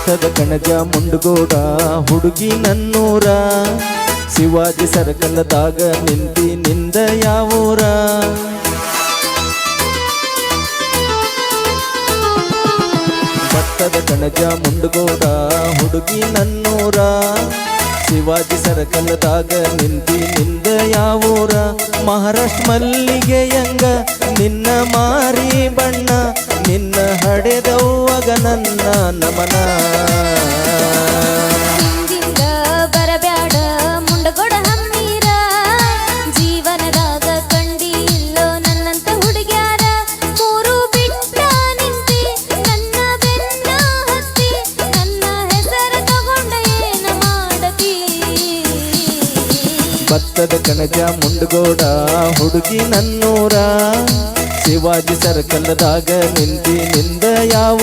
ಭತ್ತದ ಕಣಜ ಮುಂಡಗೋಡ ಹುಡುಗಿ ನನ್ನೂರ ಶಿವಾಜಿ ಸರ್ಕಲ್ದಾಗ ನಿಂತಿ ನಿಂದ ಯಾವೂರ ಭತ್ತದ ಕಣಜ ಮುಂಡಗೋಡ ಹುಡುಗಿ ನನ್ನೂರ ಶಿವಾಜಿ ಸರ್ಕಲ್ದಾಗ ನಿಂತಿ ನಿಂದ ಯಾವೂರ ಮಹಾರಾಷ್ಟ್ರ ಮಲ್ಲಿಗೆಯಂಗ ನಿನ್ನ ಮಾರಿ ಬಣ್ಣ ನಿನ್ನ ಹಡೆದವ್ವಗ ನನ್ನ ನಮನ ಹಿಂದಿಂದ ಬರಬ್ಯಾಡ ಮುಂಡಗೋಡ ಹಮ್ಮೀರ ಜೀವನದಾಗ ಕಂಡಿ ಇಲ್ಲೋ ನನ್ನಂತ ಹುಡುಗ್ಯಾರ ಮೂರು ಬಿಟ್ಟ ನಿಂತಿ ನನ್ನ ಬೆನ್ನ ಹತ್ತಿ ನನ್ನ ಹೆಸರ ತಗೊಂಡ ಏನ ಮಾಡತಿ ಭತ್ತದ ಕಣಜ ಮುಂಡಗೋಡ ಹುಡುಗಿ ನನ್ನೂರ ಶಿವಾಜಿ ಸರ್ಕಲ್ದಾಗ ನಿಂತಿ ನಿಂದ ಯಾವ